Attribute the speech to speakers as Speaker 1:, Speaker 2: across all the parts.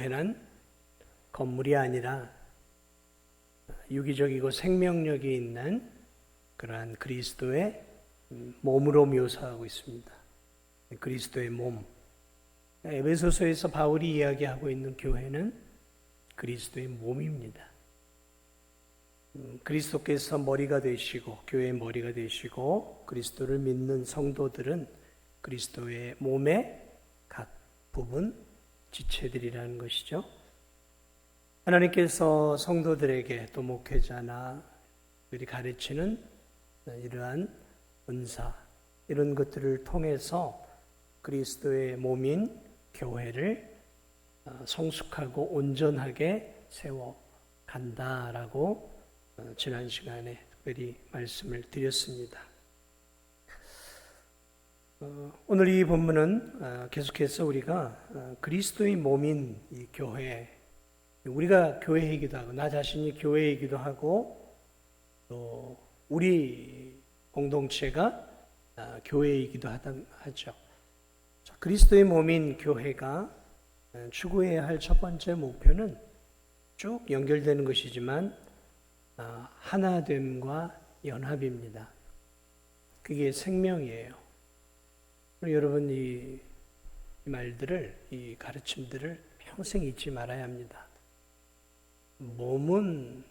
Speaker 1: 교회는 건물이 아니라 유기적이고 생명력이 있는 그러한 그리스도의 몸으로 묘사하고 있습니다. 그리스도의 몸. 에베소서에서 바울이 이야기하고 있는 교회는 그리스도의 몸입니다. 그리스도께서 머리가 되시고 교회의 머리가 되시고 그리스도를 믿는 성도들은 그리스도의 몸의 각 부분 지체들이라는 것이죠. 하나님께서 성도들에게 또 목회자나 그들이 가르치는 이러한 은사 이런 것들을 통해서 그리스도의 몸인 교회를 성숙하고 온전하게 세워간다라고 지난 시간에 특별히 말씀을 드렸습니다. 오늘 이 본문은 계속해서 우리가 그리스도의 몸인 이 교회, 우리가 교회이기도 하고 나 자신이 교회이기도 하고 또 우리 공동체가 교회이기도 하죠. 그리스도의 몸인 교회가 추구해야 할 첫 번째 목표는 쭉 연결되는 것이지만 하나됨과 연합입니다. 그게 생명이에요. 여러분 이 말들을, 이 가르침들을 평생 잊지 말아야 합니다. 몸은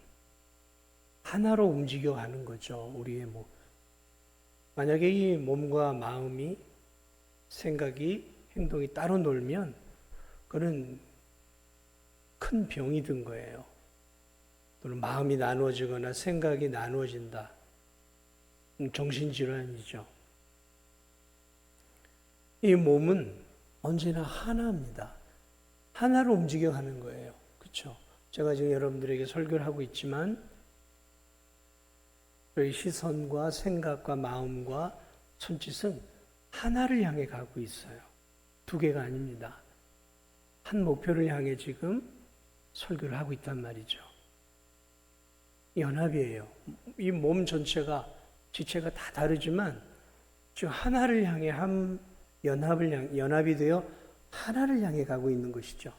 Speaker 1: 하나로 움직여가는 거죠. 우리의 몸. 만약에 이 몸과 마음이, 생각이, 행동이 따로 놀면 그건 큰 병이 든 거예요. 또는 마음이 나누어지거나 생각이 나누어진다. 정신질환이죠. 이 몸은 언제나 하나입니다. 하나로 움직여가는 거예요. 그렇죠? 제가 지금 여러분들에게 설교를 하고 있지만 저희 시선과 생각과 마음과 손짓은 하나를 향해 가고 있어요. 두 개가 아닙니다. 한 목표를 향해 지금 설교를 하고 있단 말이죠. 연합이에요. 이 몸 전체가, 지체가 다 다르지만 지금 하나를 향해 연합이 되어 하나를 향해 가고 있는 것이죠.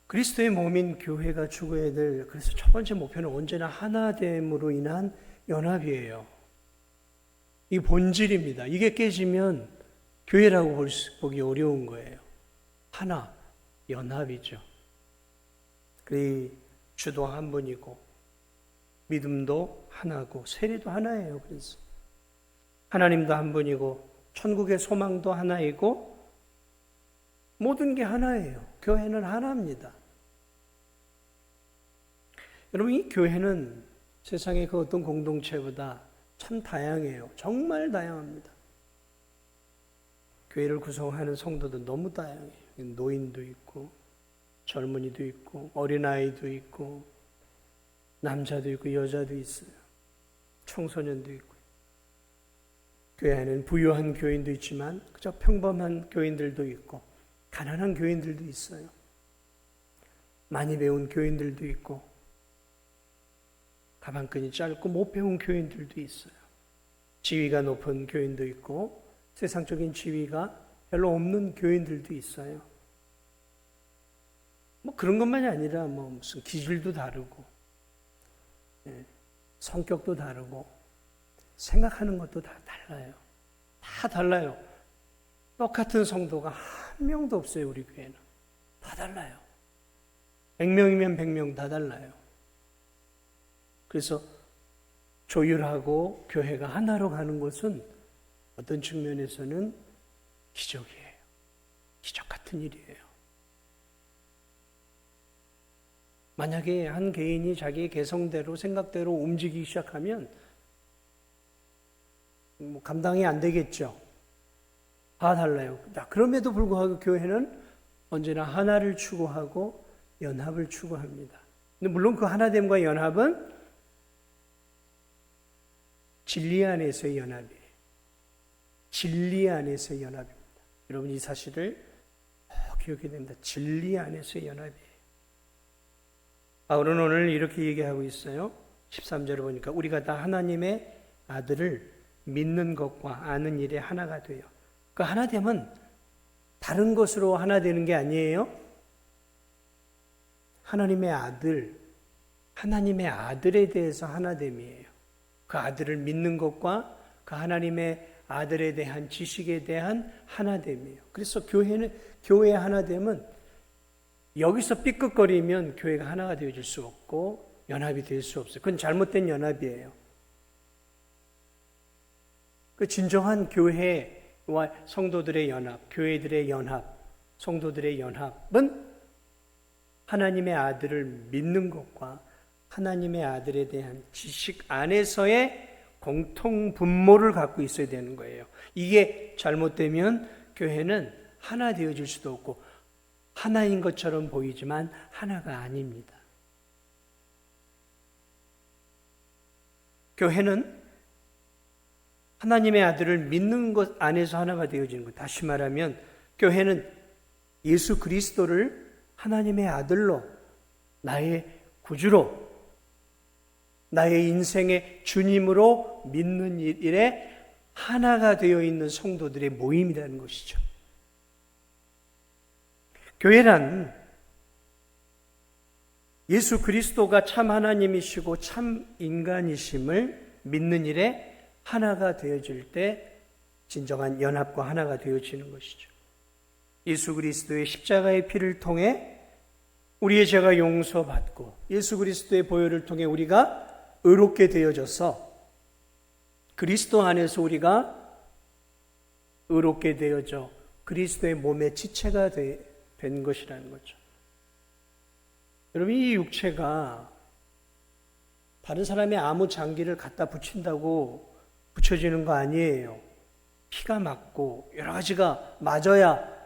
Speaker 1: 그리스도의 몸인 교회가 추구해야 될, 그래서 첫 번째 목표는 언제나 하나됨으로 인한 연합이에요. 이 본질입니다. 이게 깨지면 교회라고 보기 어려운 거예요. 하나, 연합이죠. 그리 주도 한 분이고 믿음도 하나고 세례도 하나예요. 그래서 하나님도 한 분이고 천국의 소망도 하나이고 모든 게 하나예요. 교회는 하나입니다. 여러분 이 교회는 세상의 그 어떤 공동체보다 참 다양해요. 정말 다양합니다. 교회를 구성하는 성도도 너무 다양해요. 노인도 있고 젊은이도 있고 어린아이도 있고 남자도 있고 여자도 있어요. 청소년도 있고 교회 안에는 부유한 교인도 있지만 그저 평범한 교인들도 있고 가난한 교인들도 있어요. 많이 배운 교인들도 있고 가방끈이 짧고 못 배운 교인들도 있어요. 지위가 높은 교인도 있고 세상적인 지위가 별로 없는 교인들도 있어요. 뭐 그런 것만이 아니라 뭐 무슨 기질도 다르고 성격도 다르고 생각하는 것도 다 달라요. 다 달라요. 똑같은 성도가 한 명도 없어요. 우리 교회는 다 달라요. 100명이면 100명 다 달라요. 그래서 조율하고 교회가 하나로 가는 것은 어떤 측면에서는 기적이에요. 기적 같은 일이에요. 만약에 한 개인이 자기의 개성대로 생각대로 움직이기 시작하면 뭐 감당이 안 되겠죠. 다 달라요. 그럼에도 불구하고 교회는 언제나 하나를 추구하고 연합을 추구합니다. 근데 물론 그 하나됨과 연합은 진리 안에서의 연합이에요. 진리 안에서의 연합입니다. 여러분 이 사실을 기억해야 됩니다. 진리 안에서의 연합이에요. 바울은 오늘 이렇게 얘기하고 있어요. 13절을 보니까 우리가 다 하나님의 아들을 믿는 것과 아는 일에 하나가 돼요. 그 하나됨은 다른 것으로 하나 되는 게 아니에요. 하나님의 아들, 하나님의 아들에 대해서 하나됨이에요. 그 아들을 믿는 것과 그 하나님의 아들에 대한 지식에 대한 하나됨이에요. 그래서 교회의 하나됨은 여기서 삐끗거리면 교회가 하나가 되어질 수 없고 연합이 될 수 없어요. 그건 잘못된 연합이에요. 그 진정한 교회와 성도들의 연합, 교회들의 연합, 성도들의 연합은 하나님의 아들을 믿는 것과 하나님의 아들에 대한 지식 안에서의 공통 분모를 갖고 있어야 되는 거예요. 이게 잘못되면 교회는 하나 되어질 수도 없고 하나인 것처럼 보이지만 하나가 아닙니다. 교회는 하나님의 아들을 믿는 것 안에서 하나가 되어지는 것. 다시 말하면 교회는 예수 그리스도를 하나님의 아들로, 나의 구주로, 나의 인생의 주님으로 믿는 일에 하나가 되어 있는 성도들의 모임이라는 것이죠. 교회란 예수 그리스도가 참 하나님이시고 참 인간이심을 믿는 일에 하나가 되어질 때 진정한 연합과 하나가 되어지는 것이죠. 예수 그리스도의 십자가의 피를 통해 우리의 죄가 용서받고 예수 그리스도의 보혈을 통해 우리가 의롭게 되어져서 그리스도 안에서 우리가 의롭게 되어져 그리스도의 몸의 지체가 된 것이라는 거죠. 여러분, 이 육체가 다른 사람의 아무 장기를 갖다 붙인다고 붙여지는 거 아니에요. 피가 맞고 여러 가지가 맞아야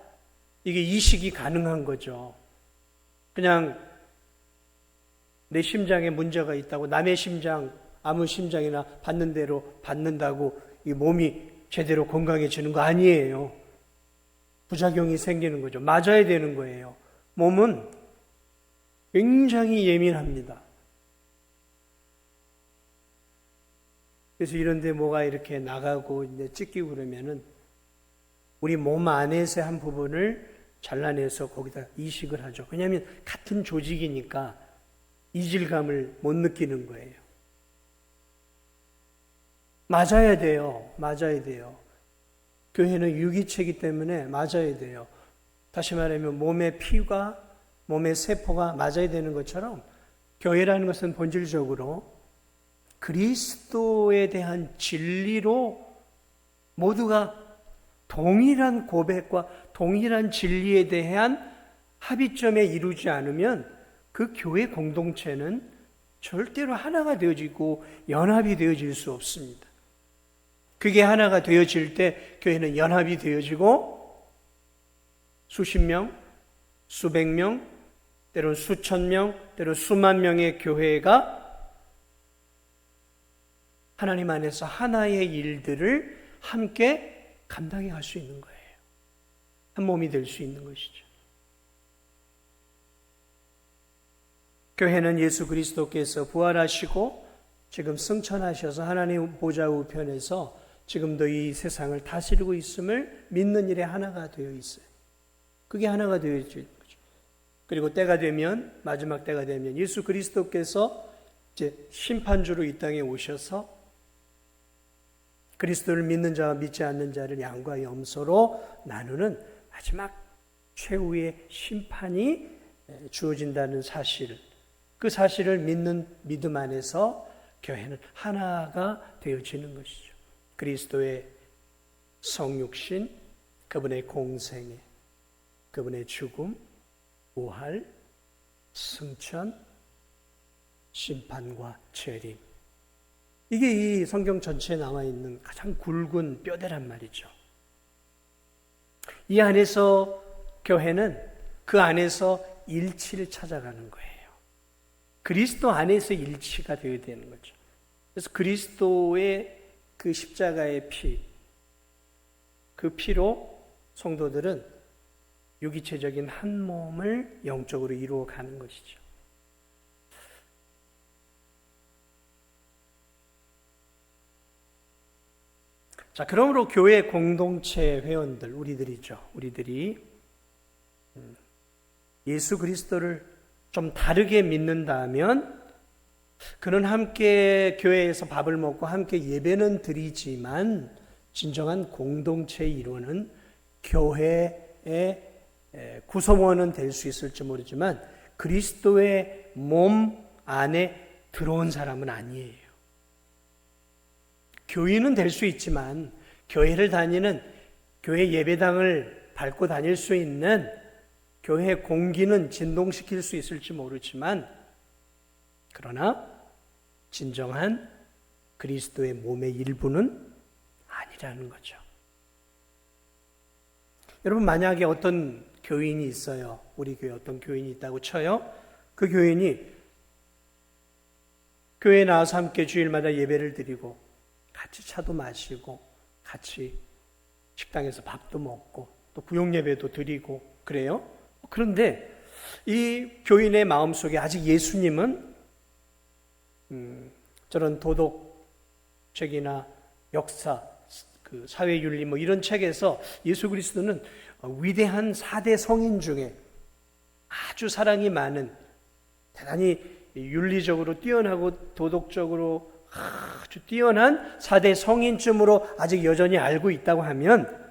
Speaker 1: 이게 이식이 가능한 거죠. 그냥 내 심장에 문제가 있다고 남의 심장, 아무 심장이나 받는 대로 받는다고 이 몸이 제대로 건강해지는 거 아니에요. 부작용이 생기는 거죠. 맞아야 되는 거예요. 몸은 굉장히 예민합니다. 그래서 이런데 뭐가 이렇게 나가고 이제 찢기고 그러면은 우리 몸 안에서의 한 부분을 잘라내서 거기다 이식을 하죠. 왜냐하면 같은 조직이니까 이질감을 못 느끼는 거예요. 맞아야 돼요. 맞아야 돼요. 교회는 유기체이기 때문에 맞아야 돼요. 다시 말하면 몸의 피가, 몸의 세포가 맞아야 되는 것처럼 교회라는 것은 본질적으로 그리스도에 대한 진리로 모두가 동일한 고백과 동일한 진리에 대한 합의점에 이루지 않으면 그 교회 공동체는 절대로 하나가 되어지고 연합이 되어질 수 없습니다. 그게 하나가 되어질 때 교회는 연합이 되어지고 수십 명, 수백 명, 때로는 수천 명, 때로는 수만 명의 교회가 하나님 안에서 하나의 일들을 함께 감당해 갈 수 있는 거예요. 한 몸이 될 수 있는 것이죠. 교회는 예수 그리스도께서 부활하시고 지금 승천하셔서 하나님 보좌 우편에서 지금도 이 세상을 다스리고 있음을 믿는 일에 하나가 되어 있어요. 그게 하나가 되어 있는 거죠. 그리고 때가 되면, 마지막 때가 되면 예수 그리스도께서 이제 심판주로 이 땅에 오셔서 그리스도를 믿는 자와 믿지 않는 자를 양과 염소로 나누는 마지막 최후의 심판이 주어진다는 사실, 그 사실을 믿는 믿음 안에서 교회는 하나가 되어지는 것이죠. 그리스도의 성육신, 그분의 공생애, 그분의 죽음, 부활, 승천, 심판과 재림. 이게 이 성경 전체에 나와 있는 가장 굵은 뼈대란 말이죠. 이 안에서 교회는 그 안에서 일치를 찾아가는 거예요. 그리스도 안에서 일치가 되어야 되는 거죠. 그래서 그리스도의 그 십자가의 피, 그 피로 성도들은 유기체적인 한 몸을 영적으로 이루어가는 것이죠. 자, 그러므로 교회 공동체 회원들, 우리들이죠. 우리들이 예수 그리스도를 좀 다르게 믿는다면 그는 함께 교회에서 밥을 먹고 함께 예배는 드리지만 진정한 공동체의 일원은 교회의 구성원은 될 수 있을지 모르지만 그리스도의 몸 안에 들어온 사람은 아니에요. 교인은 될 수 있지만 교회를 다니는 교회 예배당을 밟고 다닐 수 있는 교회 공기는 진동시킬 수 있을지 모르지만 그러나 진정한 그리스도의 몸의 일부는 아니라는 거죠. 여러분, 만약에 어떤 교인이 있어요. 우리 교회에 어떤 교인이 있다고 쳐요. 그 교인이 교회에 나와서 함께 주일마다 예배를 드리고 같이 차도 마시고 같이 식당에서 밥도 먹고 또 구역예배도 드리고 그래요. 그런데 이 교인의 마음속에 아직 예수님은 저런 도덕책이나 역사, 그 사회윤리 뭐 이런 책에서 예수 그리스도는 위대한 4대 성인 중에 아주 사랑이 많은 대단히 윤리적으로 뛰어나고 도덕적으로 아주 뛰어난 4대 성인쯤으로 아직 여전히 알고 있다고 하면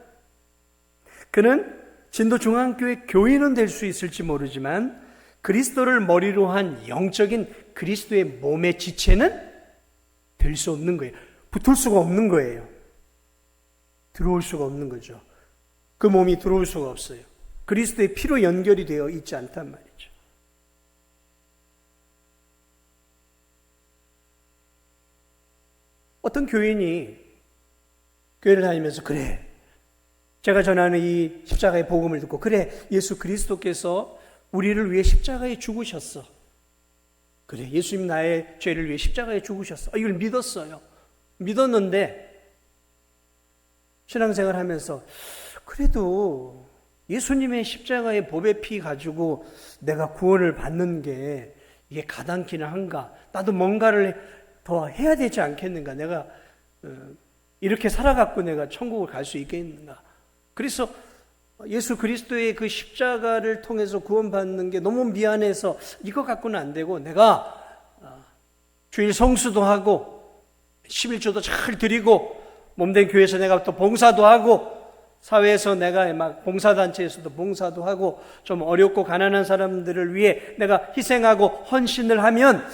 Speaker 1: 그는 진도중앙교회 교인은 될 수 있을지 모르지만 그리스도를 머리로 한 영적인 그리스도의 몸의 지체는 될 수 없는 거예요. 붙을 수가 없는 거예요. 들어올 수가 없는 거죠. 그 몸이 들어올 수가 없어요. 그리스도의 피로 연결이 되어 있지 않단 말이죠. 어떤 교인이 교회를 다니면서 그래, 제가 전하는 이 십자가의 복음을 듣고 그래, 예수 그리스도께서 우리를 위해 십자가에 죽으셨어. 그래, 예수님 나의 죄를 위해 십자가에 죽으셨어. 이걸 믿었어요. 믿었는데 신앙생활 하면서 그래도 예수님의 십자가의 보배 피 가지고 내가 구원을 받는 게 이게 가당키는 한가? 나도 뭔가를 더 해야 되지 않겠는가? 내가 이렇게 살아갖고 내가 천국을 갈 수 있겠는가? 그래서 예수 그리스도의 그 십자가를 통해서 구원받는 게 너무 미안해서 이거 갖고는 안 되고 내가 주일 성수도 하고 11조도 잘 드리고 몸된 교회에서 내가 또 봉사도 하고 사회에서 내가 막 봉사단체에서도 봉사도 하고 좀 어렵고 가난한 사람들을 위해 내가 희생하고 헌신을 하면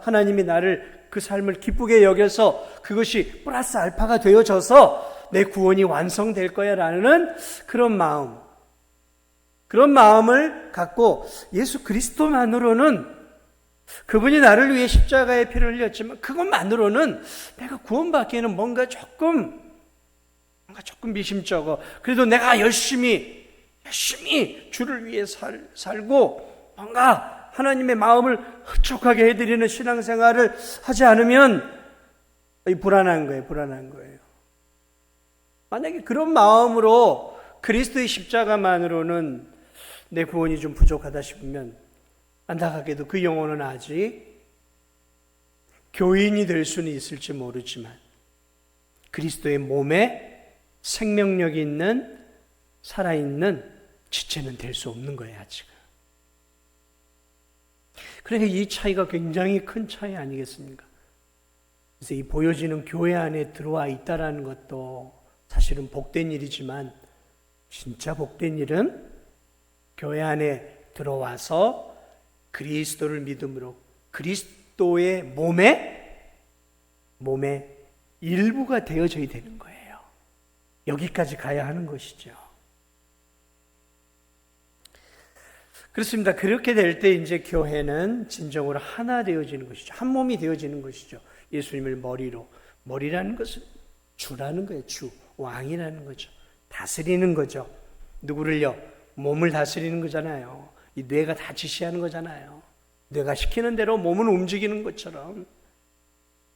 Speaker 1: 하나님이 나를 그 삶을 기쁘게 여겨서 그것이 플러스 알파가 되어져서 내 구원이 완성될 거야 라는 그런 마음을 갖고 예수 그리스도만으로는 그분이 나를 위해 십자가의 피를 흘렸지만 그것만으로는 내가 구원받기에는 뭔가 조금 미심쩍어. 그래도 내가 열심히 주를 위해 살고 뭔가 하나님의 마음을 흡족하게 해드리는 신앙생활을 하지 않으면 불안한 거예요. 만약에 그런 마음으로 그리스도의 십자가만으로는 내 구원이 좀 부족하다 싶으면 안타깝게도 그 영혼은 아직 교인이 될 수는 있을지 모르지만 그리스도의 몸에 생명력이 있는 살아있는 지체는 될 수 없는 거예요, 아직은. 그러니까 이 차이가 굉장히 큰 차이 아니겠습니까? 그래서 이 보여지는 교회 안에 들어와 있다라는 것도 사실은 복된 일이지만 진짜 복된 일은 교회 안에 들어와서 그리스도를 믿음으로 그리스도의 몸의 일부가 되어져야 되는 거예요. 여기까지 가야 하는 것이죠. 그렇습니다. 그렇게 될 때 이제 교회는 진정으로 하나 되어지는 것이죠. 한 몸이 되어지는 것이죠. 예수님을 머리라는 것은 주라는 거예요. 주, 왕이라는 거죠. 다스리는 거죠. 누구를요? 몸을 다스리는 거잖아요. 이 뇌가 다 지시하는 거잖아요. 뇌가 시키는 대로 몸은 움직이는 것처럼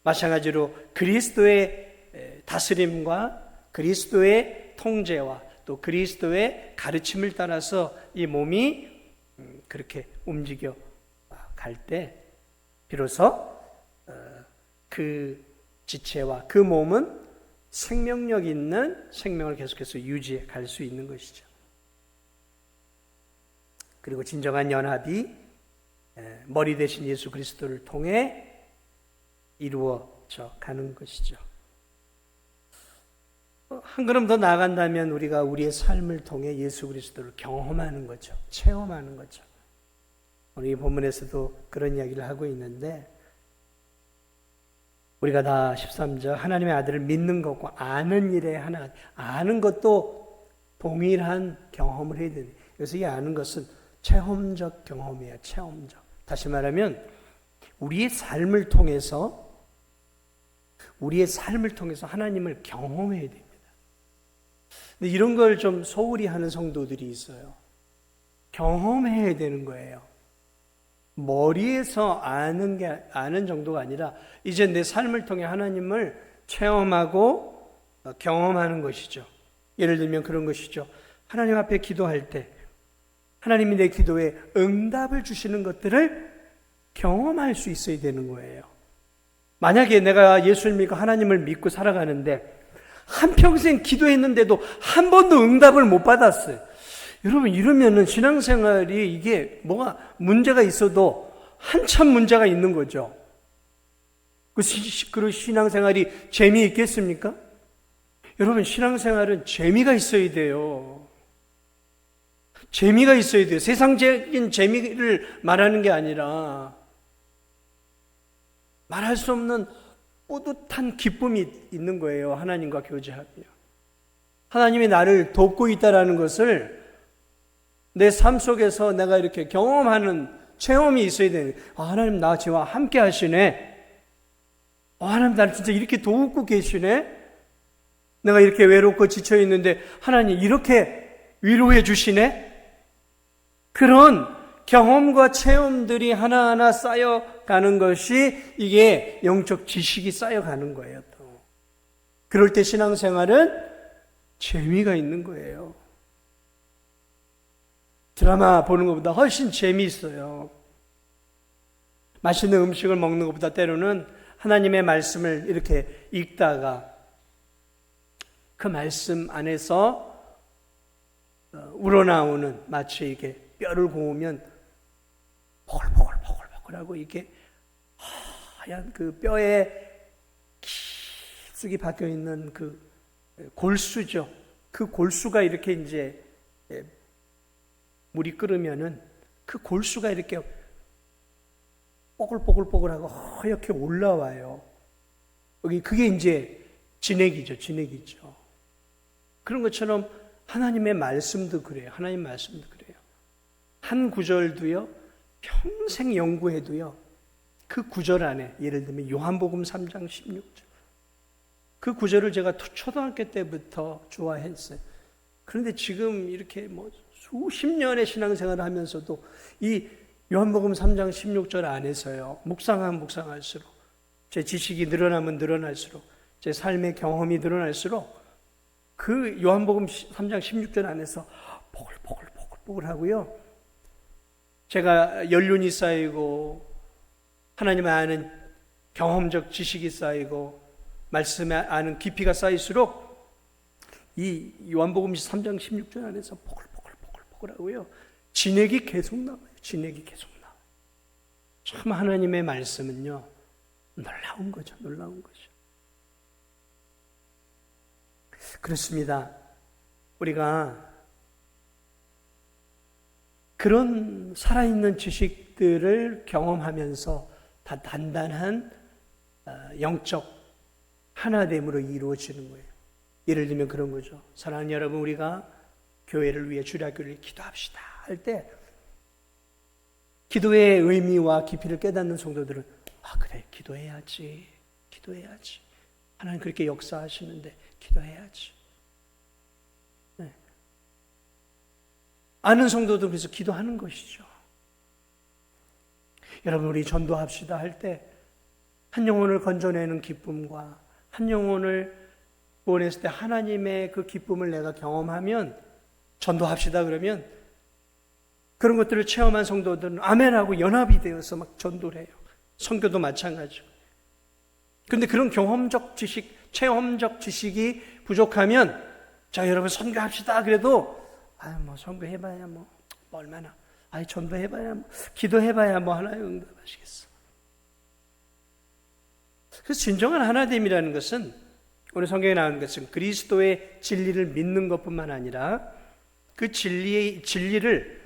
Speaker 1: 마찬가지로 그리스도의 다스림과 그리스도의 통제와 또 그리스도의 가르침을 따라서 이 몸이 그렇게 움직여 갈 때 비로소 그 지체와 그 몸은 생명력 있는 생명을 계속해서 유지해 갈 수 있는 것이죠. 그리고 진정한 연합이 머리 대신 예수 그리스도를 통해 이루어져 가는 것이죠. 한 걸음 더 나아간다면 우리가 우리의 삶을 통해 예수 그리스도를 경험하는 거죠. 체험하는 거죠. 오늘 이 본문에서도 그런 이야기를 하고 있는데, 우리가 다 13절 하나님의 아들을 믿는 것과 아는 일에 하나, 아는 것도 동일한 경험을 해야 되는. 그래서 이 아는 것은 체험적 경험이에요. 체험적. 다시 말하면 우리의 삶을 통해서 하나님을 경험해야 됩니다. 근데 이런 걸 좀 소홀히 하는 성도들이 있어요. 경험해야 되는 거예요. 머리에서 아는 정도가 아니라 이제 내 삶을 통해 하나님을 체험하고 경험하는 것이죠. 예를 들면 그런 것이죠. 하나님 앞에 기도할 때 하나님이 내 기도에 응답을 주시는 것들을 경험할 수 있어야 되는 거예요. 만약에 내가 예수를 믿고 하나님을 믿고 살아가는데 한평생 기도했는데도 한 번도 응답을 못 받았어요. 여러분, 이러면은 신앙생활이 이게 뭐가 문제가 있어도 한참 문제가 있는 거죠. 그 신앙생활이 재미있겠습니까? 여러분, 신앙생활은 재미가 있어야 돼요. 재미가 있어야 돼요. 세상적인 재미를 말하는 게 아니라 말할 수 없는 뿌듯한 기쁨이 있는 거예요. 하나님과 교제하며 하나님이 나를 돕고 있다는 것을 내 삶 속에서 내가 이렇게 경험하는 체험이 있어야 되는 거예요. 하나님 나 저와 함께 하시네. 하나님 나를 진짜 이렇게 돕고 계시네. 내가 이렇게 외롭고 지쳐 있는데 하나님 이렇게 위로해 주시네. 그런 경험과 체험들이 하나하나 쌓여가는 것이 이게 영적 지식이 쌓여가는 거예요. 또 그럴 때 신앙생활은 재미가 있는 거예요. 드라마 보는 것보다 훨씬 재미있어요. 맛있는 음식을 먹는 것보다 때로는 하나님의 말씀을 이렇게 읽다가 그 말씀 안에서 우러나오는, 마치 이게 뼈를 고우면 보글보글보글보글하고 이게 하얀 그 뼈에 깊숙이 박혀 있는 그 골수죠. 그 골수가 이렇게 이제 물이 끓으면은 그 골수가 이렇게 뽀글뽀글뽀글하고 하얗게 올라와요. 여기 그게 이제 진액이죠. 진액이죠. 그런 것처럼 하나님의 말씀도 그래요. 하나님 말씀도 그래요. 한 구절도요, 평생 연구해도요, 그 구절 안에, 예를 들면 요한복음 3장 16절, 그 구절을 제가 초등학교 때부터 좋아했어요. 그런데 지금 이렇게 수십 년의 신앙생활을 하면서도 이 요한복음 3장 16절 안에서요, 묵상할수록 제 지식이 늘어나면 늘어날수록 제 삶의 경험이 늘어날수록 그 요한복음 3장 16절 안에서 보글보글 하고요, 제가 연륜이 쌓이고 하나님을 아는 경험적 지식이 쌓이고 말씀에 아는 깊이가 쌓일수록 이 요한복음 3장 16절 안에서 보글보글 하고요, 진액이 계속 나와요. 진액이 계속 나와요. 참 하나님의 말씀은요, 놀라운 거죠. 놀라운 거죠. 그렇습니다. 우리가 그런 살아있는 지식들을 경험하면서 다 단단한 영적 하나됨으로 이루어지는 거예요. 예를 들면 그런 거죠. 사랑하는 여러분, 우리가 교회를 위해, 주일학교를 위해 기도합시다 할 때 기도의 의미와 깊이를 깨닫는 성도들은 그래, 기도해야지. 하나님 그렇게 역사하시는데 기도해야지. 네. 아는 성도도 그래서 기도하는 것이죠. 여러분, 우리 전도합시다 할 때 한 영혼을 건져내는 기쁨과 한 영혼을 구원했을 때 하나님의 그 기쁨을 내가 경험하면, 전도합시다 그러면 그런 것들을 체험한 성도들은 아멘하고 연합이 되어서 막 전도를 해요. 선교도 마찬가지고. 그런데 그런 경험적 지식, 체험적 지식이 부족하면, 자 여러분 선교합시다 그래도 선교해봐야 얼마나 전도해봐야, 기도해봐야 뭐 하나요? 응답하시겠어. 그래서 진정한 하나됨이라는 것은, 오늘 성경에 나오는 것은 그리스도의 진리를 믿는 것뿐만 아니라 그 진리를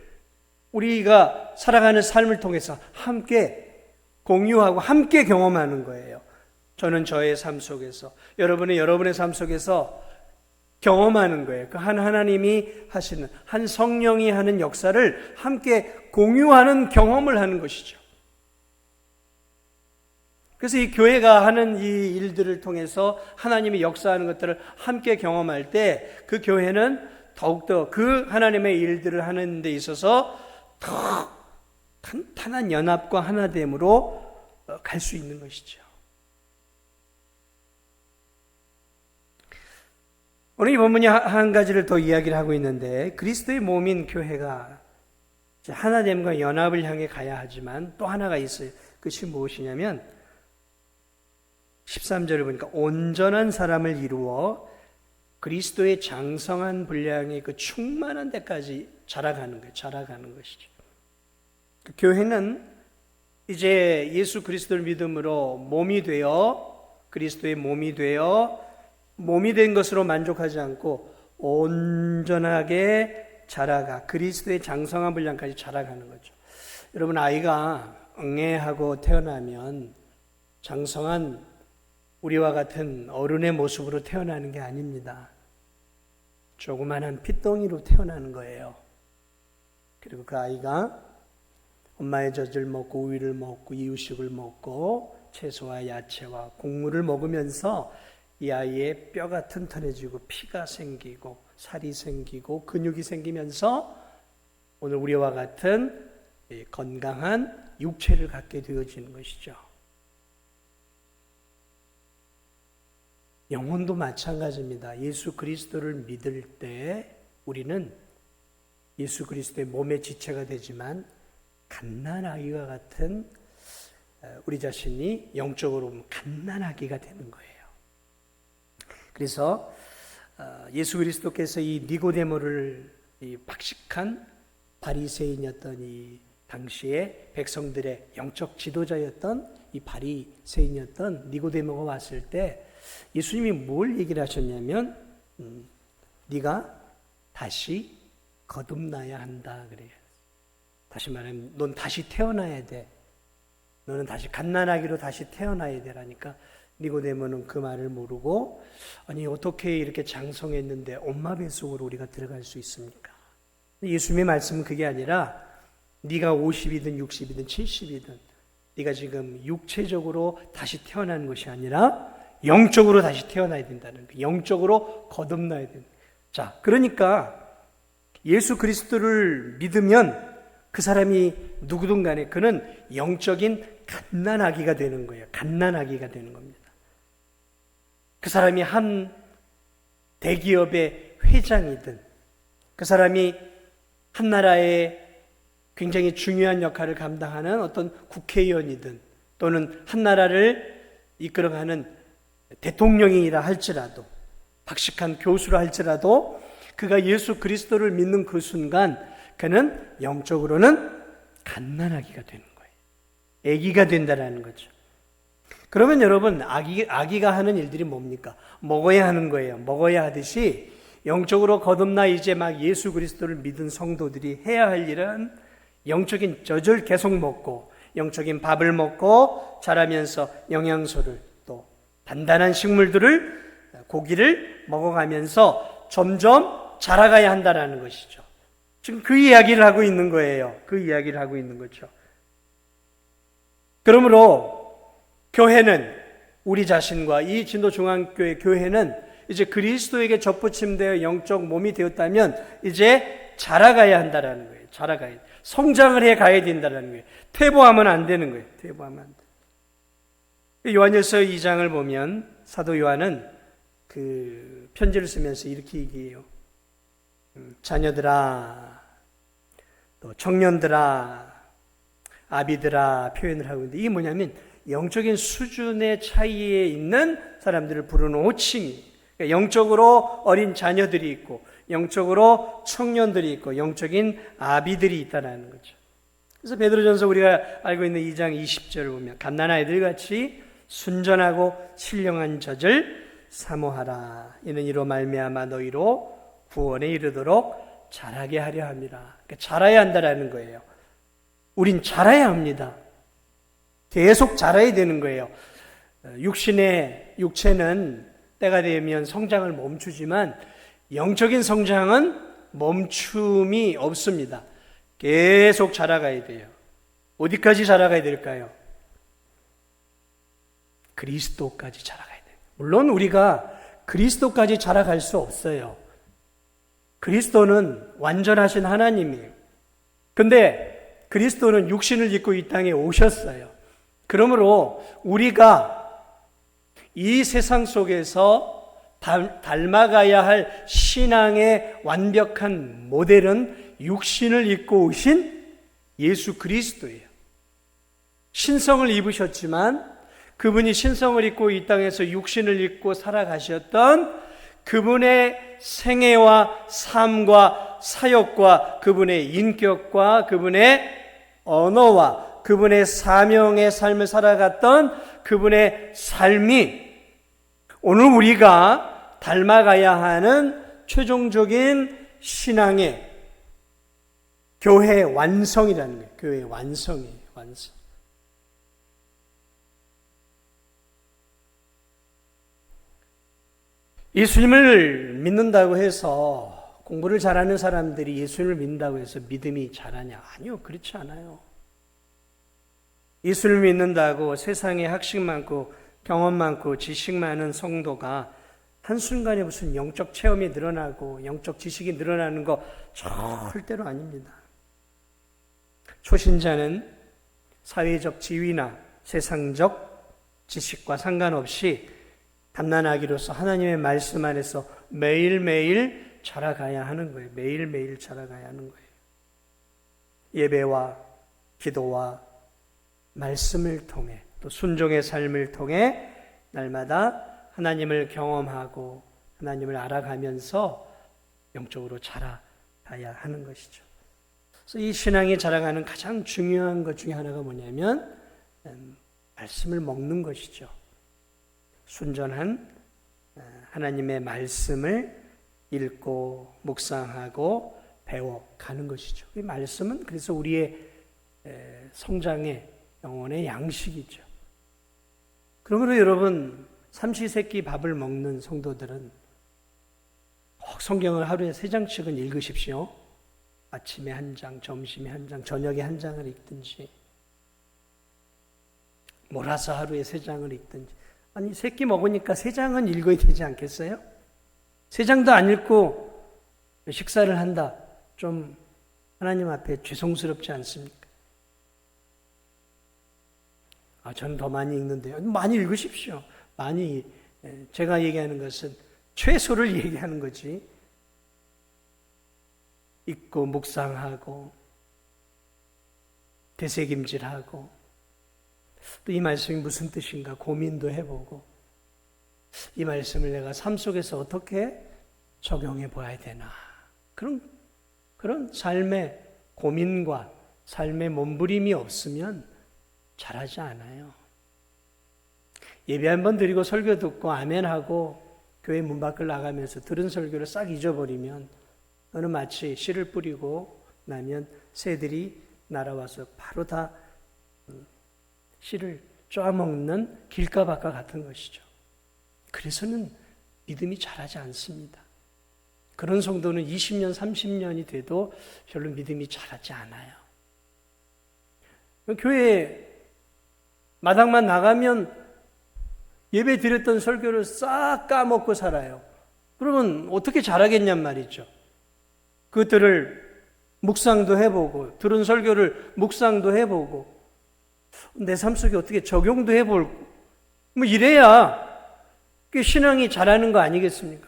Speaker 1: 우리가 살아가는 삶을 통해서 함께 공유하고 함께 경험하는 거예요. 저는 저의 삶 속에서, 여러분은 여러분의 삶 속에서 경험하는 거예요. 그 한 하나님이 하시는, 한 성령이 하는 역사를 함께 공유하는 경험을 하는 것이죠. 그래서 이 교회가 하는 이 일들을 통해서 하나님이 역사하는 것들을 함께 경험할 때 그 교회는 더욱더 그 하나님의 일들을 하는 데 있어서 더 탄탄한 연합과 하나됨으로 갈 수 있는 것이죠. 오늘 이 본문이 한 가지를 더 이야기를 하고 있는데, 그리스도의 몸인 교회가 하나됨과 연합을 향해 가야 하지만 또 하나가 있어요. 그것이 무엇이냐면 13절을 보니까 온전한 사람을 이루어 그리스도의 장성한 분량의 그 충만한 데까지 자라가는 거예요. 자라가는 것이죠. 그 교회는 이제 예수 그리스도를 믿음으로 몸이 되어, 그리스도의 몸이 되어 몸이 된 것으로 만족하지 않고 온전하게 자라가 그리스도의 장성한 분량까지 자라가는 거죠. 여러분, 아이가 응애하고 태어나면 장성한 우리와 같은 어른의 모습으로 태어나는 게 아닙니다. 조그만한 핏덩이로 태어나는 거예요. 그리고 그 아이가 엄마의 젖을 먹고 우유를 먹고 이유식을 먹고 채소와 야채와 곡물을 먹으면서 이 아이의 뼈가 튼튼해지고 피가 생기고 살이 생기고 근육이 생기면서 오늘 우리와 같은 건강한 육체를 갖게 되어지는 것이죠. 영혼도 마찬가지입니다. 예수 그리스도를 믿을 때 우리는 예수 그리스도의 몸의 지체가 되지만 갓난아기와 같은 우리 자신이 영적으로 갓난아기가 되는 거예요. 그래서 예수 그리스도께서 이 니고데모를, 이 박식한 바리새인이었던 이 당시에 백성들의 영적 지도자였던 이 바리새인이었던 니고데모가 왔을 때 예수님이 뭘 얘기를 하셨냐면 네가 다시 거듭나야 한다 그래요. 다시 말하면 넌 다시 태어나야 돼. 너는 다시 갓난아기로 다시 태어나야 되라니까 니고데모는 그 말을 모르고, 아니 어떻게 이렇게 장성했는데 엄마 뱃속으로 우리가 들어갈 수 있습니까? 예수님의 말씀은 그게 아니라 네가 50이든 60이든 70이든 네가 지금 육체적으로 다시 태어나는 것이 아니라 영적으로 다시 태어나야 된다는 거예요. 영적으로 거듭나야 된다. 자, 그러니까 예수 그리스도를 믿으면 그 사람이 누구든 간에 그는 영적인 갓난아기가 되는 거예요. 갓난아기가 되는 겁니다. 그 사람이 한 대기업의 회장이든, 그 사람이 한 나라의 굉장히 중요한 역할을 감당하는 어떤 국회의원이든, 또는 한 나라를 이끌어가는 대통령이라 할지라도, 박식한 교수라 할지라도 그가 예수 그리스도를 믿는 그 순간 그는 영적으로는 갓난아기가 되는 거예요. 아기가 된다라는 거죠. 그러면 여러분, 아기가 하는 일들이 뭡니까? 먹어야 하는 거예요. 먹어야 하듯이 영적으로 거듭나 이제 막 예수 그리스도를 믿은 성도들이 해야 할 일은 영적인 젖을 계속 먹고 영적인 밥을 먹고 자라면서 영양소를, 또 단단한 식물들을, 고기를 먹어가면서 점점 자라가야 한다는 것이죠. 지금 그 이야기를 하고 있는 거예요. 그 이야기를 하고 있는 거죠. 그러므로 교회는, 우리 자신과 이 진도중앙교회 교회는 이제 그리스도에게 접붙임되어 영적 몸이 되었다면 이제 자라가야 한다는 거예요. 자라가야, 성장을 해 가야 된다는 거예요. 퇴보하면 안 되는 거예요. 퇴보하면 안 돼. 요한일서 2장을 보면 사도 요한은 그 편지를 쓰면서 이렇게 얘기해요. 자녀들아, 또 청년들아, 아비들아 표현을 하고 있는데, 이게 뭐냐면 영적인 수준의 차이에 있는 사람들을 부르는 호칭이, 영적으로 어린 자녀들이 있고 영적으로 청년들이 있고 영적인 아비들이 있다는 거죠. 그래서 베드로전서 우리가 알고 있는 2장 20절을 보면 갓난아이들 같이 순전하고 신령한 젖을 사모하라. 이는 이로 말미암아 너희로 구원에 이르도록 자라게 하려 함이라. 그러니까 자라야 한다라는 거예요. 우린 자라야 합니다. 계속 자라야 되는 거예요. 육체는 때가 되면 성장을 멈추지만 영적인 성장은 멈춤이 없습니다. 계속 자라가야 돼요. 어디까지 자라가야 될까요? 그리스도까지 자라가야 돼요. 물론 우리가 그리스도까지 자라갈 수 없어요. 그리스도는 완전하신 하나님이에요. 근데 그리스도는 육신을 입고 이 땅에 오셨어요. 그러므로 우리가 이 세상 속에서 닮아가야 할 신앙의 완벽한 모델은 육신을 입고 오신 예수 그리스도예요. 신성을 입으셨지만 그분이 신성을 입고 이 땅에서 육신을 입고 살아가셨던 그분의 생애와 삶과 사역과 그분의 인격과 그분의 언어와 그분의 사명의 삶을 살아갔던 그분의 삶이 오늘 우리가 닮아가야 하는 최종적인 신앙의 교회 완성이라는 거예요. 교회 완성이에요. 완성. 예수님을 믿는다고 해서 공부를 잘하는 사람들이 예수님을 믿는다고 해서 믿음이 자라냐? 아니요. 그렇지 않아요. 예수를 믿는다고 세상에 학식 많고 경험 많고 지식 많은 성도가 한순간에 무슨 영적 체험이 늘어나고 영적 지식이 늘어나는 거 절대로 아닙니다. 초신자는 사회적 지위나 세상적 지식과 상관없이 갓난아기로서 하나님의 말씀 안에서 매일매일 자라가야 하는 거예요. 매일매일 자라가야 하는 거예요. 예배와 기도와 말씀을 통해 또 순종의 삶을 통해 날마다 하나님을 경험하고 하나님을 알아가면서 영적으로 자라가야 하는 것이죠. 그래서 이 신앙이 자라가는 가장 중요한 것 중에 하나가 뭐냐면 말씀을 먹는 것이죠. 순전한 하나님의 말씀을 읽고 묵상하고 배워가는 것이죠. 이 말씀은 그래서 우리의 성장의 영혼의 양식이죠. 그러므로 여러분 삼시세끼 밥을 먹는 성도들은 꼭 성경을 하루에 3장씩은 읽으십시오. 아침에 1장, 점심에 1장, 저녁에 1장을 읽든지 몰아서 하루에 3장을 읽든지. 아니 3끼 먹으니까 3장은 읽어야 되지 않겠어요? 3장도 안 읽고 식사를 한다. 좀 하나님 앞에 죄송스럽지 않습니까? 저는 더 많이 읽는데요. 많이 읽으십시오. 많이. 제가 얘기하는 것은 최소를 얘기하는 거지. 읽고 묵상하고 되새김질하고 또 이 말씀이 무슨 뜻인가 고민도 해보고 이 말씀을 내가 삶 속에서 어떻게 적용해 보아야 되나 그런 삶의 고민과 삶의 몸부림이 없으면 잘하지 않아요. 예배 한번 드리고 설교 듣고 아멘하고 교회 문 밖을 나가면서 들은 설교를 싹 잊어버리면 너는 마치 씨를 뿌리고 나면 새들이 날아와서 바로 다 씨를 쪼아먹는 길가밭과 같은 것이죠. 그래서는 믿음이 자라지 않습니다. 그런 성도는 20년, 30년이 돼도 별로 믿음이 자라지 않아요. 교회 마당만 나가면 예배 드렸던 설교를 싹 까먹고 살아요. 그러면 어떻게 자라겠냔 말이죠. 그것들을 묵상도 해보고 들은 설교를 묵상도 해보고 내 삶 속에 어떻게 적용도 해보고 뭐 이래야 신앙이 자라는 거 아니겠습니까?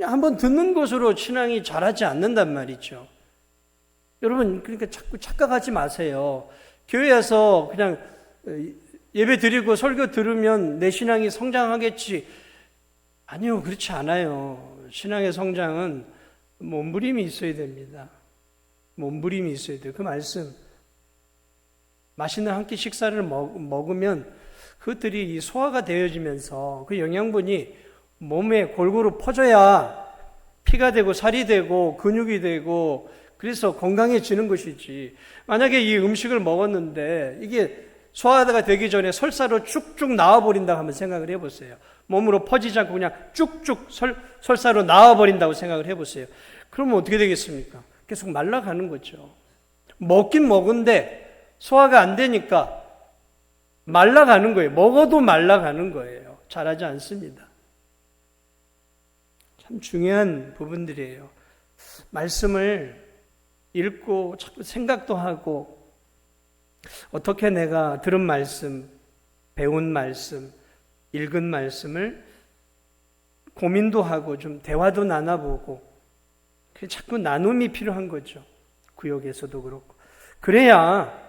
Speaker 1: 한번 듣는 것으로 신앙이 자라지 않는단 말이죠. 여러분 그러니까 자꾸 착각하지 마세요. 교회에서 그냥 예배 드리고 설교 들으면 내 신앙이 성장하겠지. 아니요, 그렇지 않아요. 신앙의 성장은 몸부림이 있어야 됩니다. 몸부림이 있어야 돼요. 그 말씀, 맛있는 한 끼 식사를 먹으면 그것들이 소화가 되어지면서 그 영양분이 몸에 골고루 퍼져야 피가 되고 살이 되고 근육이 되고 그래서 건강해지는 것이지. 만약에 이 음식을 먹었는데 이게 소화가 되기 전에 설사로 쭉쭉 나와버린다고 한번 생각을 해보세요. 몸으로 퍼지지 않고 그냥 쭉쭉 설사로 나와버린다고 생각을 해보세요. 그러면 어떻게 되겠습니까? 계속 말라가는 거죠. 먹긴 먹은데 소화가 안 되니까 말라가는 거예요. 먹어도 말라가는 거예요. 자라지 않습니다. 참 중요한 부분들이에요. 말씀을 읽고 자꾸 생각도 하고 어떻게 내가 들은 말씀, 배운 말씀, 읽은 말씀을 고민도 하고 좀 대화도 나눠보고 자꾸 나눔이 필요한 거죠. 구역에서도 그렇고. 그래야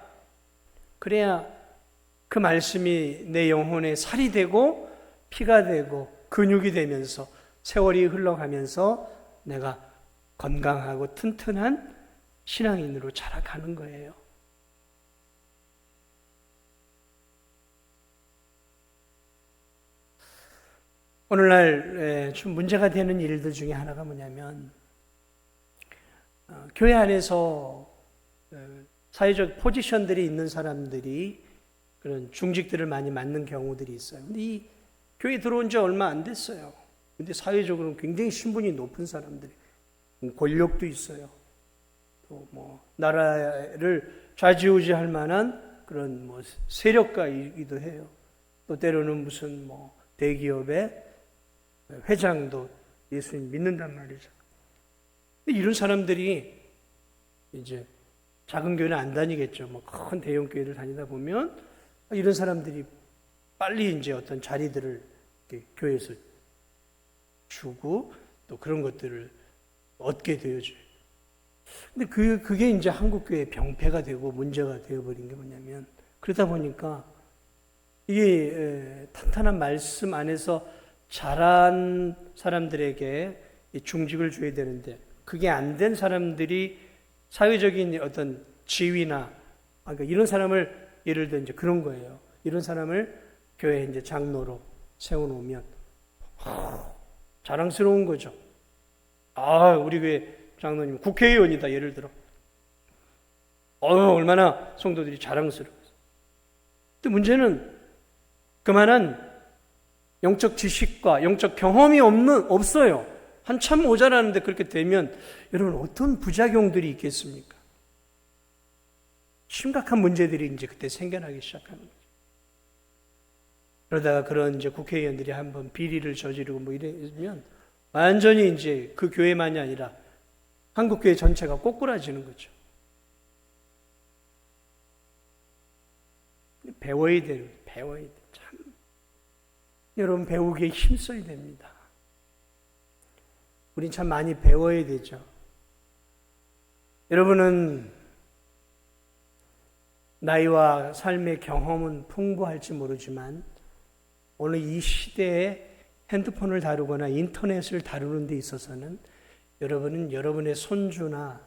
Speaker 1: 그 말씀이 내 영혼에 살이 되고 피가 되고 근육이 되면서 세월이 흘러가면서 내가 건강하고 튼튼한 신앙인으로 자라가는 거예요. 오늘날 좀 문제가 되는 일들 중에 하나가 뭐냐면 교회 안에서 사회적 포지션들이 있는 사람들이 그런 중직들을 많이 맡는 경우들이 있어요. 근데 이 교회 들어온 지 얼마 안 됐어요. 근데 사회적으로는 굉장히 신분이 높은 사람들이, 권력도 있어요. 또 뭐 나라를 좌지우지할 만한 그런 뭐 세력가이기도 해요. 또 때로는 무슨 뭐 대기업의 회장도 예수님 믿는단 말이죠. 근데 이런 사람들이 이제 작은 교회는 안 다니겠죠. 뭐 큰 대형 교회를 다니다 보면 이런 사람들이 빨리 이제 어떤 자리들을 교회에서 주고 또 그런 것들을 얻게 되어져요. 근데 그게 이제 한국 교회의 병폐가 되고 문제가 되어버린 게 뭐냐면 그러다 보니까 이게 탄탄한 말씀 안에서 자란 사람들에게 중직을 줘야 되는데 그게 안 된 사람들이 사회적인 어떤 지위나 그러니까 이런 사람을 예를 들어 이제 그런 거예요. 이런 사람을 교회에 이제 장로로 세워놓으면 자랑스러운 거죠. 아, 우리 교회 장로님 국회의원이다 예를 들어. 얼마나 성도들이 자랑스러워요. 근데 문제는 그만한 영적 지식과 영적 경험이 없어요. 한참 모자라는데 그렇게 되면 여러분 어떤 부작용들이 있겠습니까? 심각한 문제들이 이제 그때 생겨나기 시작하는 거죠. 그러다가 그런 이제 국회의원들이 한번 비리를 저지르고 뭐 이러면 완전히 이제 그 교회만이 아니라 한국 교회 전체가 꼬꾸라지는 거죠. 배워야 돼요. 참 여러분 배우기에 힘써야 됩니다. 우린 참 많이 배워야 되죠. 여러분은 나이와 삶의 경험은 풍부할지 모르지만 오늘 이 시대에 핸드폰을 다루거나 인터넷을 다루는 데 있어서는 여러분은 여러분의 손주나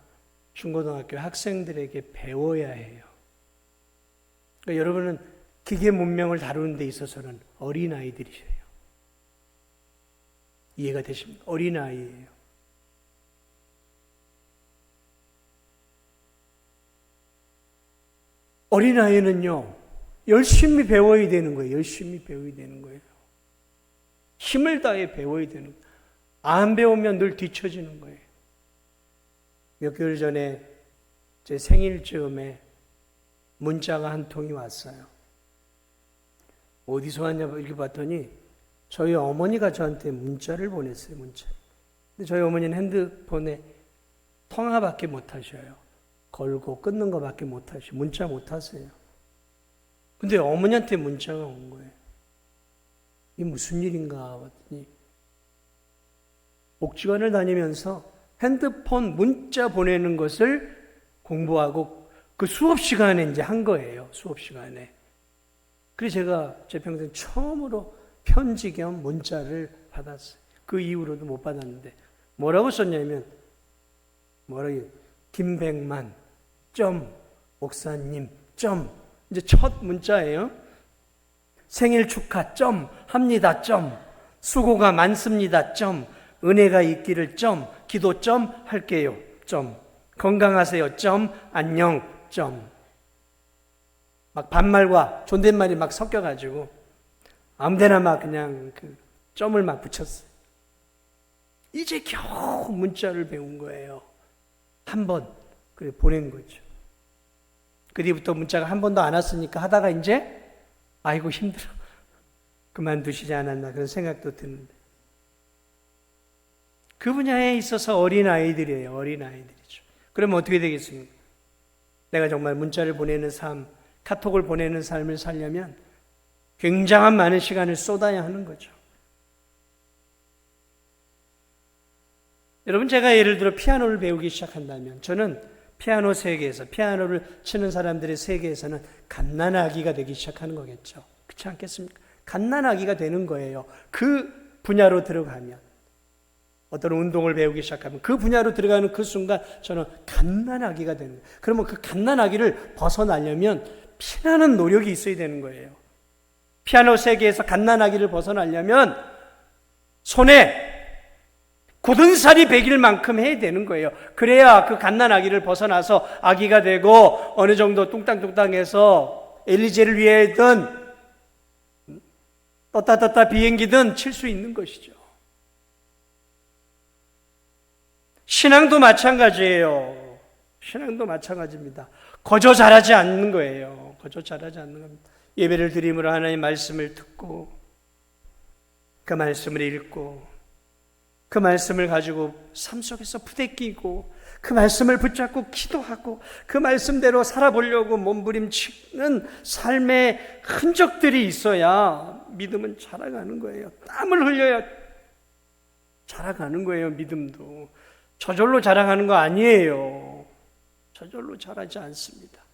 Speaker 1: 중고등학교 학생들에게 배워야 해요. 그러니까 여러분은 기계 문명을 다루는 데 있어서는 어린아이들이세요. 이해가 되십니까? 어린아이예요. 어린아이는요, 열심히 배워야 되는 거예요. 열심히 배워야 되는 거예요. 힘을 다해 배워야 되는 거예요. 안 배우면 늘 뒤처지는 거예요. 몇 개월 전에 제 생일쯤에 문자가 한 통이 왔어요. 어디서 왔냐고 이렇게 봤더니 저희 어머니가 저한테 문자를 보냈어요. 문자. 근데 저희 어머니는 핸드폰에 통화밖에 못 하셔요. 걸고 끊는 것밖에 못 하시고 문자 못 하세요. 근데 어머니한테 문자가 온 거예요. 이게 무슨 일인가 봤더니 복지관을 다니면서 핸드폰 문자 보내는 것을 공부하고 그 수업 시간에 이제 한 거예요. 수업 시간에. 그래서 제가 제 평생 처음으로 편지 겸 문자를 받았어요. 그 이후로도 못 받았는데 뭐라고 썼냐면 김백만 목사님 이제 첫 문자예요. 생일 축하 합니다 수고가 많습니다 은혜가 있기를 기도 할게요 건강하세요 안녕 막 반말과 존댓말이 막 섞여가지고 아무데나 막 그냥 그 점을 막 붙였어요. 이제 겨우 문자를 배운 거예요. 한 번 그래 보낸 거죠. 그 뒤부터 문자가 한 번도 안 왔으니까 하다가 이제 아이고 힘들어 그만두시지 않았나 그런 생각도 드는데, 그 분야에 있어서 어린아이들이에요. 어린아이들이죠. 그러면 어떻게 되겠습니까? 내가 정말 문자를 보내는 삶, 카톡을 보내는 삶을 살려면 굉장한 많은 시간을 쏟아야 하는 거죠. 여러분, 제가 예를 들어 피아노를 배우기 시작한다면 저는 피아노 세계에서, 피아노를 치는 사람들의 세계에서는 갓난아기가 되기 시작하는 거겠죠. 그렇지 않겠습니까? 갓난아기가 되는 거예요. 그 분야로 들어가면, 어떤 운동을 배우기 시작하면 그 분야로 들어가는 그 순간 저는 갓난아기가 되는 거예요. 그러면 그 갓난아기를 벗어나려면 피나는 노력이 있어야 되는 거예요. 피아노 세계에서 갓난아기를 벗어나려면 손에 굳은 살이 배길 만큼 해야 되는 거예요. 그래야 그 갓난아기를 벗어나서 아기가 되고 어느 정도 뚱땅뚱땅해서 엘리제를 위해든 떴다 비행기든 칠 수 있는 것이죠. 신앙도 마찬가지예요. 신앙도 마찬가지입니다. 거저 잘하지 않는 거예요. 거저 잘하지 않는 겁니다. 예배를 드림으로 하나님의 말씀을 듣고 그 말씀을 읽고 그 말씀을 가지고 삶 속에서 부대끼고 그 말씀을 붙잡고 기도하고 그 말씀대로 살아보려고 몸부림치는 삶의 흔적들이 있어야 믿음은 자라가는 거예요. 땀을 흘려야 자라가는 거예요. 믿음도 저절로 자라가는 거 아니에요. 저절로 자라지 않습니다.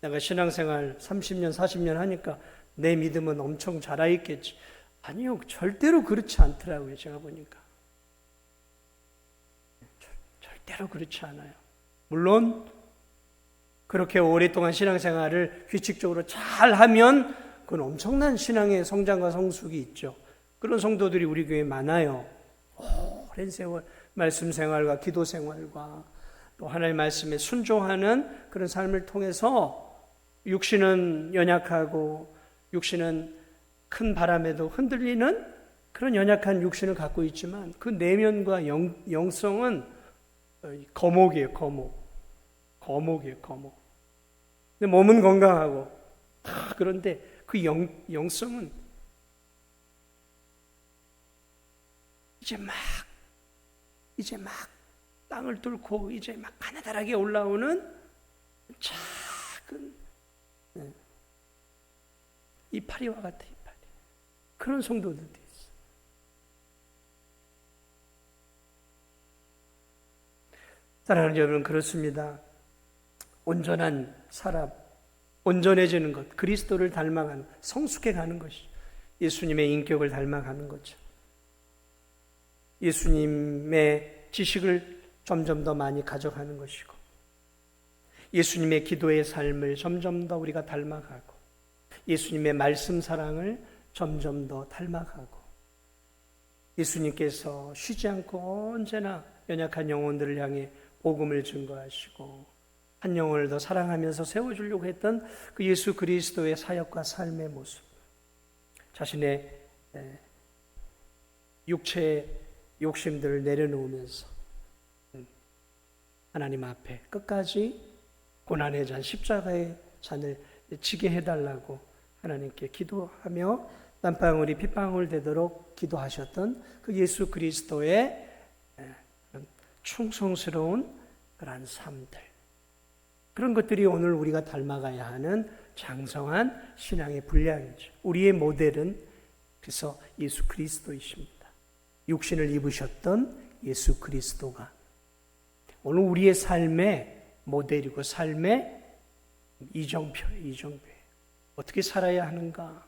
Speaker 1: 내가 신앙생활 30년 40년 하니까 내 믿음은 엄청 자라있겠지. 아니요, 절대로 그렇지 않더라고요. 제가 보니까 절대로 그렇지 않아요. 물론 그렇게 오랫동안 신앙생활을 규칙적으로 잘하면 그건 엄청난 신앙의 성장과 성숙이 있죠. 그런 성도들이 우리 교회에 많아요. 오랜 세월 말씀 생활과 기도 생활과 또 하나님의 말씀에 순종하는 그런 삶을 통해서 육신은 연약하고 육신은 큰 바람에도 흔들리는 그런 연약한 육신을 갖고 있지만 그 내면과 영성은 거목이에요. 거목이에요. 근데 몸은 건강하고 그런데 그 영성은 이제 막 땅을 뚫고 이제 막 가나다랗게 올라오는 작은 이파리와 같아. 이파리. 그런 성도들도 있어. 사랑하는 여러분, 그렇습니다. 온전한 사람, 온전해지는 것, 그리스도를 닮아가는, 성숙해가는 것이 예수님의 인격을 닮아가는 거죠. 예수님의 지식을 점점 더 많이 가져가는 것이고 예수님의 기도의 삶을 점점 더 우리가 닮아가고 예수님의 말씀 사랑을 점점 더 닮아가고 예수님께서 쉬지 않고 언제나 연약한 영혼들을 향해 복음을 증거하시고 한 영혼을 더 사랑하면서 세워주려고 했던 그 예수 그리스도의 사역과 삶의 모습, 자신의 육체의 욕심들을 내려놓으면서 하나님 앞에 끝까지 고난의 잔, 십자가의 잔을 지게 해달라고 하나님께 기도하며 땀방울이 핏방울 되도록 기도하셨던 그 예수 그리스도의 충성스러운 그러한 삶들, 그런 것들이 오늘 우리가 닮아가야 하는 장성한 신앙의 분량이죠. 우리의 모델은 그래서 예수 그리스도이십니다. 육신을 입으셨던 예수 그리스도가 오늘 우리의 삶의 모델이고 삶의 이정표예요. 어떻게 살아야 하는가?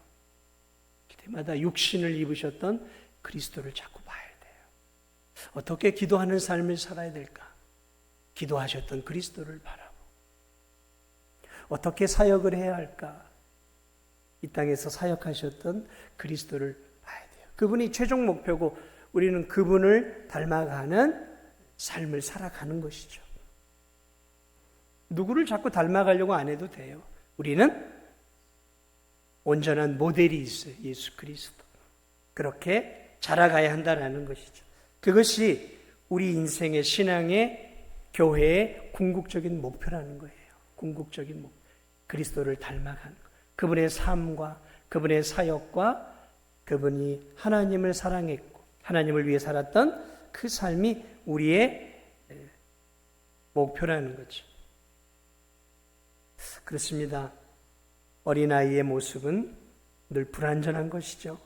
Speaker 1: 그때마다 육신을 입으셨던 그리스도를 자꾸 봐야 어떻게 기도하는 삶을 살아야 될까? 기도하셨던 그리스도를 바라보. 어떻게 사역을 해야 할까? 이 땅에서 사역하셨던 그리스도를 봐야 돼요. 그분이 최종 목표고 우리는 그분을 닮아가는 삶을 살아가는 것이죠. 누구를 자꾸 닮아가려고 안 해도 돼요. 우리는 온전한 모델이 있어요. 예수 그리스도. 그렇게 자라가야 한다는 것이죠. 그것이 우리 인생의 신앙의 교회의 궁극적인 목표라는 거예요. 궁극적인 목표. 그리스도를 닮아가는 것. 그분의 삶과 그분의 사역과 그분이 하나님을 사랑했고 하나님을 위해 살았던 그 삶이 우리의 목표라는 거죠. 그렇습니다. 어린아이의 모습은 늘 불완전한 것이죠.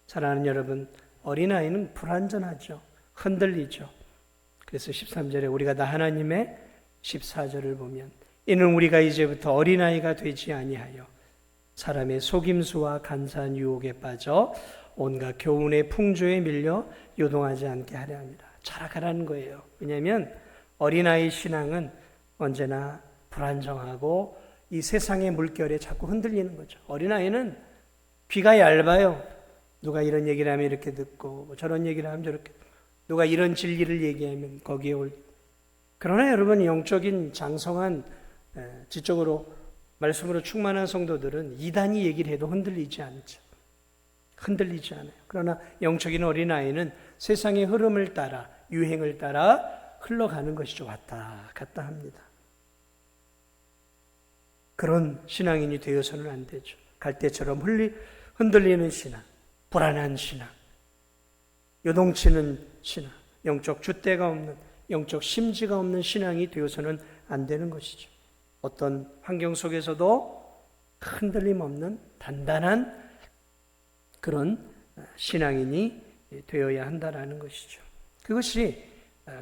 Speaker 1: 사랑하는 여러분, 어린아이는 불완전하죠. 흔들리죠. 그래서 13절에 우리가 다 하나님의 14절을 보면 이는 우리가 이제부터 어린아이가 되지 아니하여 사람의 속임수와 간사한 유혹에 빠져 온갖 교훈의 풍조에 밀려 요동하지 않게 하려 합니다. 자라가라는 거예요. 왜냐하면 어린아이 신앙은 언제나 불안정하고 이 세상의 물결에 자꾸 흔들리는 거죠. 어린아이는 귀가 얇아요. 누가 이런 얘기를 하면 이렇게 듣고 저런 얘기를 하면 저렇게 누가 이런 진리를 얘기하면 거기에 올. 그러나 여러분 영적인 장성한 지적으로 말씀으로 충만한 성도들은 이단이 얘기를 해도 흔들리지 않죠. 흔들리지 않아요. 그러나 영적인 어린아이는 세상의 흐름을 따라 유행을 따라 흘러가는 것이죠. 왔다 갔다 합니다. 그런 신앙인이 되어서는 안 되죠. 갈대처럼 흔들리는 신앙, 불안한 신앙, 요동치는 신앙, 영적 줏대가 없는, 영적 심지가 없는 신앙이 되어서는 안 되는 것이죠. 어떤 환경 속에서도 흔들림 없는 단단한 그런 신앙인이 되어야 한다라는 것이죠. 그것이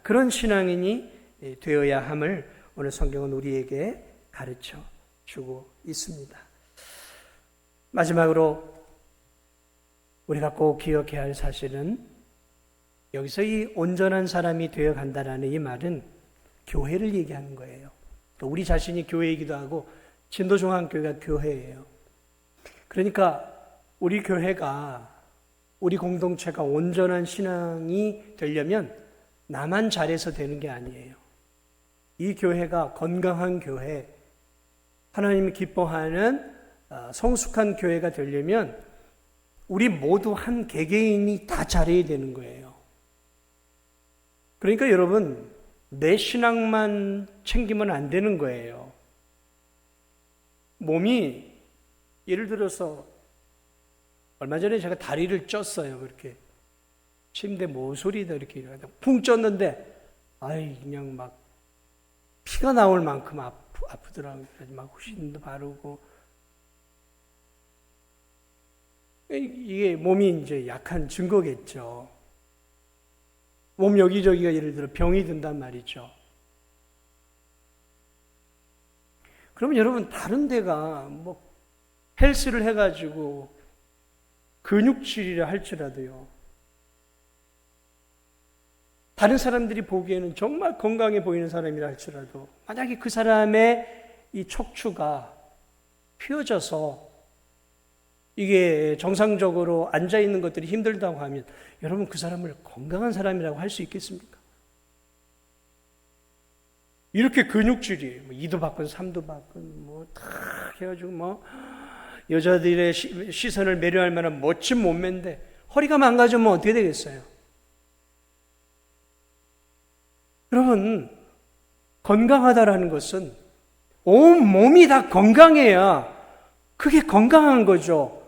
Speaker 1: 그런 신앙인이 되어야 함을 오늘 성경은 우리에게 가르쳐 주고 있습니다. 마지막으로 우리가 꼭 기억해야 할 사실은 여기서 이 온전한 사람이 되어 간다라는 이 말은 교회를 얘기하는 거예요. 우리 자신이 교회이기도 하고 진도중앙교회가 교회예요. 그러니까 우리 교회가 우리 공동체가 온전한 신앙이 되려면 나만 잘해서 되는 게 아니에요. 이 교회가 건강한 교회, 하나님이 기뻐하는 성숙한 교회가 되려면 우리 모두 한 개개인이 다 잘해야 되는 거예요. 그러니까 여러분, 내 신앙만 챙기면 안 되는 거예요. 몸이 예를 들어서 얼마 전에 제가 다리를 쪘어요. 그렇게 침대 모서리다 이렇게 쿵 쪘는데 그냥 막 피가 나올 만큼 아프더라고요. 막 후신도 바르고 이게 몸이 이제 약한 증거겠죠. 몸 여기저기가 예를 들어 병이 든단 말이죠. 그러면 여러분 다른 데가 뭐 헬스를 해가지고 근육질이라 할지라도요. 다른 사람들이 보기에는 정말 건강해 보이는 사람이라 할지라도 만약에 그 사람의 이 척추가 휘어져서 이게 정상적으로 앉아있는 것들이 힘들다고 하면 여러분 그 사람을 건강한 사람이라고 할 수 있겠습니까? 이렇게 근육질이에요. 뭐 2도 받건 3도 받건 뭐 다 해가지고 뭐 여자들의 시선을 매료할 만한 멋진 몸매인데 허리가 망가지면 어떻게 되겠어요? 여러분 건강하다라는 것은 온 몸이 다 건강해야 그게 건강한 거죠.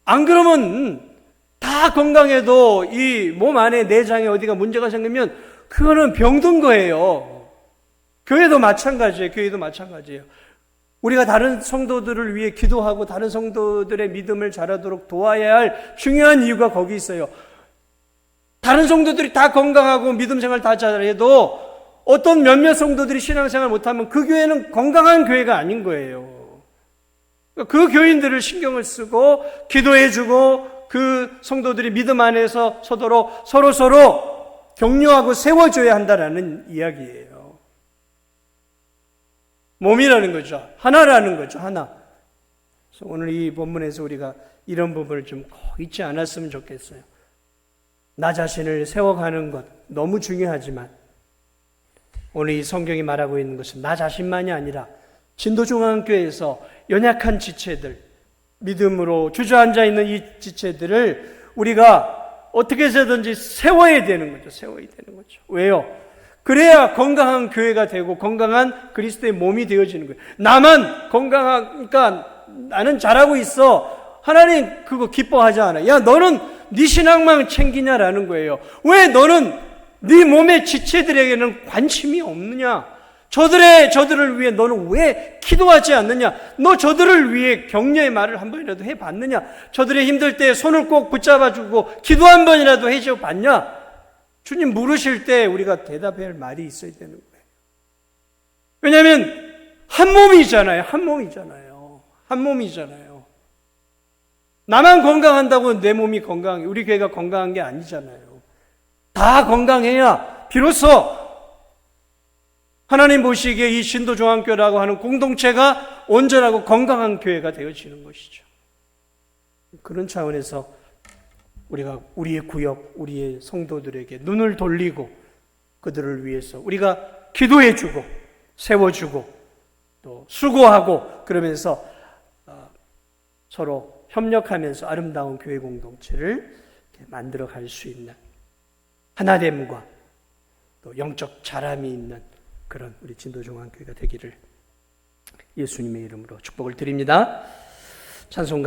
Speaker 1: 안 그러면 다 건강해도 이 몸 안에 내장에 어디가 문제가 생기면 그거는 병든 거예요. 교회도 마찬가지예요. 교회도 마찬가지예요. 우리가 다른 성도들을 위해 기도하고 다른 성도들의 믿음을 자라도록 도와야 할 중요한 이유가 거기 있어요. 다른 성도들이 다 건강하고 믿음 생활 다 잘해도 어떤 몇몇 성도들이 신앙생활 못하면 그 교회는 건강한 교회가 아닌 거예요. 그 교인들을 신경을 쓰고 기도해주고 그 성도들이 믿음 안에서 서로 격려하고 세워줘야 한다라는 이야기예요. 몸이라는 거죠. 하나라는 거죠. 하나. 그래서 오늘 이 본문에서 우리가 이런 부분을 좀 잊지 않았으면 좋겠어요. 나 자신을 세워가는 것 너무 중요하지만 오늘 이 성경이 말하고 있는 것은 나 자신만이 아니라 진도중앙교회에서 연약한 지체들, 믿음으로 주저앉아 있는 이 지체들을 우리가 어떻게 해서든지 세워야 되는 거죠. 세워야 되는 거죠. 왜요? 그래야 건강한 교회가 되고 건강한 그리스도의 몸이 되어지는 거예요. 나만 건강하니까 나는 잘하고 있어. 하나님 그거 기뻐하지 않아. 야, 너는 네 신앙만 챙기냐라는 거예요. 왜 너는 네 몸의 지체들에게는 관심이 없느냐? 저들을 위해 너는 왜 기도하지 않느냐? 너 저들을 위해 격려의 말을 한 번이라도 해봤느냐? 저들의 힘들 때 손을 꼭 붙잡아주고 기도 한 번이라도 해줘봤냐? 주님 물으실 때 우리가 대답할 말이 있어야 되는 거예요. 왜냐하면 한 몸이잖아요. 한 몸이잖아요. 한 몸이잖아요. 나만 건강한다고 내 몸이 건강해. 우리 교회가 건강한 게 아니잖아요. 다 건강해야 비로소 하나님 보시기에 이 신도중앙교회라고 하는 공동체가 온전하고 건강한 교회가 되어지는 것이죠. 그런 차원에서 우리가 우리의 구역, 우리의 성도들에게 눈을 돌리고 그들을 위해서 우리가 기도해주고 세워주고 또 수고하고 그러면서 서로 협력하면서 아름다운 교회 공동체를 만들어 갈 수 있는 하나됨과 또 영적 자람이 있는 그런 우리 진도중앙교회가 되기를 예수님의 이름으로 축복을 드립니다. 찬송가